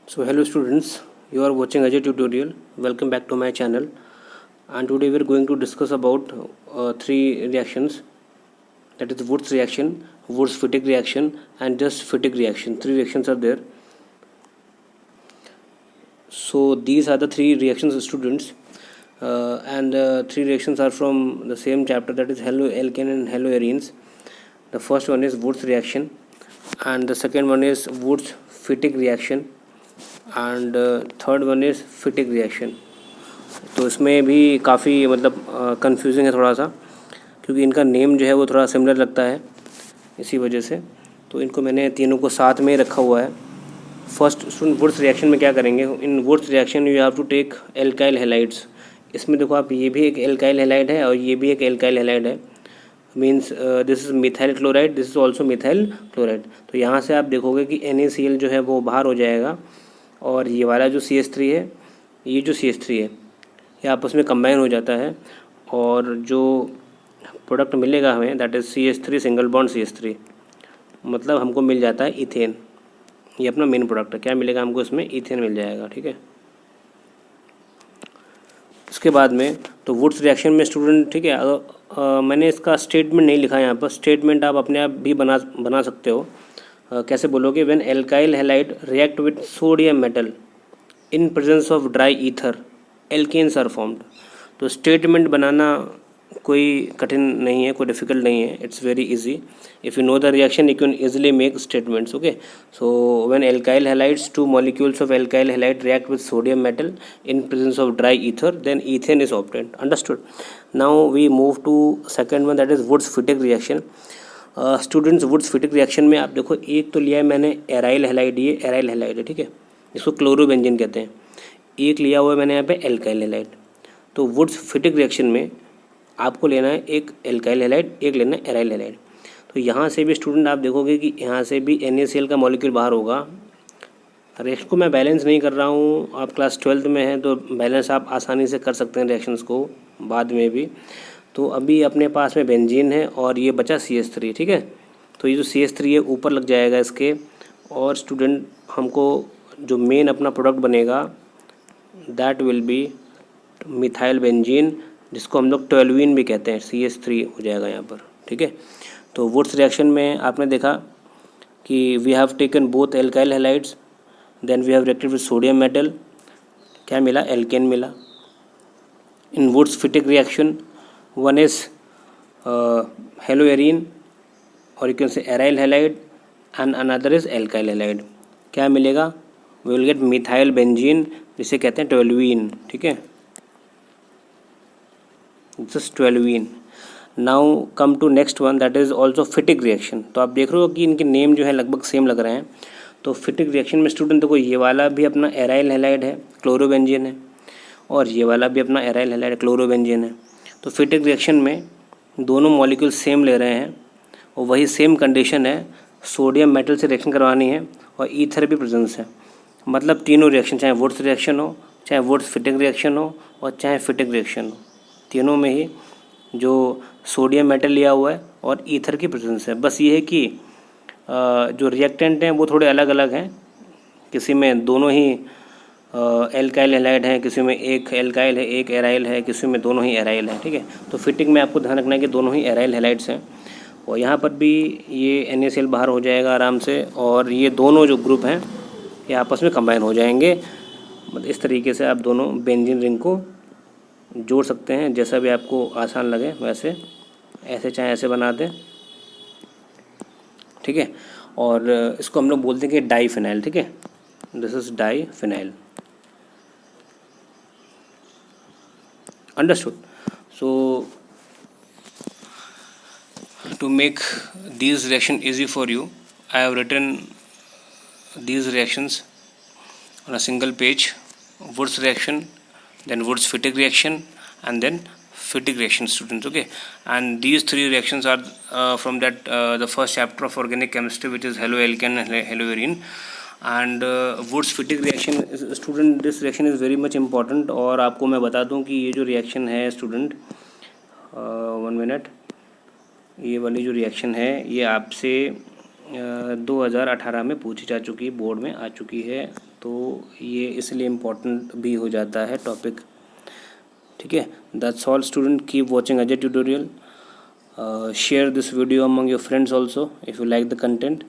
So hello students, you are watching Ajay tutorial. Welcome back to my channel. And today we are going to discuss about three reactions. That is Wurtz reaction, Wurtz-Fittig reaction, and just Fittig reaction. Three reactions are there. So these are the three reactions, students. And three reactions are from the same chapter, that is haloalkane and haloarenes. The first one is Wurtz reaction, and the second one is Wurtz-Fittig reaction, and third one is Fittig reaction. तो इसमें भी काफ़ी मतलब confusing है थोड़ा सा, क्योंकि इनका नेम जो है वो थोड़ा सिमिलर लगता है, इसी वजह से तो इनको मैंने तीनों को साथ में रखा हुआ है. फर्स्ट स्टूडेंट वुड्स रिएक्शन में क्या करेंगे, in Wurtz reaction you have to take alkyl halides. इसमें देखो आप, ये भी एक एल्काइल हैलाइड है और ये भी एक एल्काइल हैलाइड है. Means this is methyl chloride, this is also methyl chloride. तो यहाँ से आप देखोगे कि NaCl जो है वो बाहर हो जाएगा, और ये वाला जो CH3 है, ये जो CH3 है, ये आपस में कंबाइन हो जाता है, और जो प्रोडक्ट मिलेगा हमें that is CH3 single bond CH3, मतलब हमको मिल जाता है इथेन. ये अपना मेन प्रोडक्ट है. क्या मिलेगा हमको इसमें? इथेन मिल जाएगा. ठीक है. इसके बाद में तो वुड्स रिएक्शन में स्टूडेंट, ठीक है, मैंने इसका स्टेटमेंट नहीं लिखा है यहाँ पर. स्टेटमेंट आप अपने आप भी बना सकते हो. कैसे बोलोगे? When alkyl halide react with sodium metal in presence of dry ether alkanes are formed. तो स्टेटमेंट बनाना कोई कठिन नहीं है, कोई डिफिकल्ट नहीं है. It's very easy. If you know the reaction you can easily make statements. Okay. So when alkyl halides, two molecules of alkyl halide react with sodium metal in presence of dry ether, then ethane is obtained. Understood. Now we move to second one, that is Wurtz Fittig reaction. Students, Wurtz Fittig reaction में आप देखो, एक तो लिया है मैंने aryl halide. ये aryl halide है, ठीक है, इसको क्लोरोबेंजीन कहते हैं. एक लिया हुआ है मैंने यहाँ पे एल्काइल हैलाइड. तो वुड्स-फिटिग रिएक्शन में आपको लेना है एक एल्काइल हैलाइड, एक लेना है एराइल हैलाइड. तो यहाँ से भी स्टूडेंट आप देखोगे कि यहाँ से भी NaCl का मॉलिक्यूल बाहर होगा. रेस्ट को मैं बैलेंस नहीं कर रहा हूँ, आप क्लास 12th में हैं तो बैलेंस आप आसानी से कर सकते हैं रिएक्शंस को बाद में भी. तो अभी अपने पास में बेंजीन है और ये बचा CH3. ठीक है. तो ये जो CH3 है ऊपर लग जाएगा इसके, और स्टूडेंट हमको जो मेन अपना प्रोडक्ट बनेगा that will be methyl benzene, जिसको हम लोग टोल्यूइन भी कहते हैं. CH3 हो जाएगा यहाँ पर. ठीक है. तो वुड्स रिएक्शन में आपने देखा कि we have taken both alkyl halides, then we have reacted with sodium metal. क्या मिला? एल्केन मिला. In Wurtz Fittig reaction one is haloarine, or you can say aryl halide, and another is alkyl halide. क्या मिलेगा? we will get methyl benzene, जिसे कहते हैं toluene. ठीक है. this is toluene. now come to next one, that is also Fittig reaction. तो आप देख रहे हो कि इनके नेम जो है लगभग सेम लग रहे हैं. तो Fittig रिएक्शन में स्टूडेंट देखो, ये वाला भी अपना एराइल हैलाइड है, क्लोरोबेंजीन है, और ये वाला भी अपना एराइल हैलाइड क्लोरोबेंजीन है. तो फिटिग रिएक्शन में दोनों मॉलिक्यूल सेम ले रहे हैं, और वही सेम कंडीशन है, सोडियम मेटल से रिएक्शन करवानी है, और ईथर भी प्रेजेंस है. मतलब तीनों रिएक्शन, चाहे वुड्स रिएक्शन हो, चाहे वुड्स-फिटिग रिएक्शन हो, और चाहे फिटिग रिएक्शन हो, तीनों में ही जो सोडियम मेटल लिया हुआ है और ईथर की प्रेजेंस है. बस ये है कि जो रिएक्टेंट हैं वो थोड़े अलग अलग हैं. किसी में दोनों ही एल्काइल हैलाइड है, किसी में एक एल्काइल है, एक एराइल है, किसी में दोनों ही एराइल है. ठीक है. तो फिटिग में आपको ध्यान रखना है कि दोनों ही एराइल हैलाइड्स हैं, और यहाँ पर भी ये NaCl बाहर हो जाएगा आराम से, और ये दोनों जो ग्रुप हैं ये आपस में कंबाइन हो जाएंगे. मतलब इस तरीके से आप दोनों बेंजीन रिंग को जोड़ सकते हैं, जैसा भी आपको आसान लगे वैसे, ऐसे चाहे ऐसे बना दें. ठीक है. और इसको हम लोग बोलते हैं कि डाईफिनाइल. ठीक है. This is diphenyl. Understood. So to make these reaction easy for you, I have written these reactions on a single page. Wurtz reaction, then Wurtz-Fittig reaction, and then Fittig reaction, students. Okay. And these three reactions are from that the first chapter of organic chemistry, which is haloalkane and haloarine. And Wurtz Fittig reaction, student, this reaction is very much important. और आपको मैं बता दूं कि ये जो reaction है student, 1 minute, ये वाली जो रिएक्शन है ये आपसे 2018 में पूछी जा चुकी, बोर्ड में आ चुकी है, तो ये इसलिए इम्पोर्टेंट भी हो जाता है टॉपिक। ठीक है, that's all student, keep watching Ajay tutorial, share this video among your friends also if you like the content.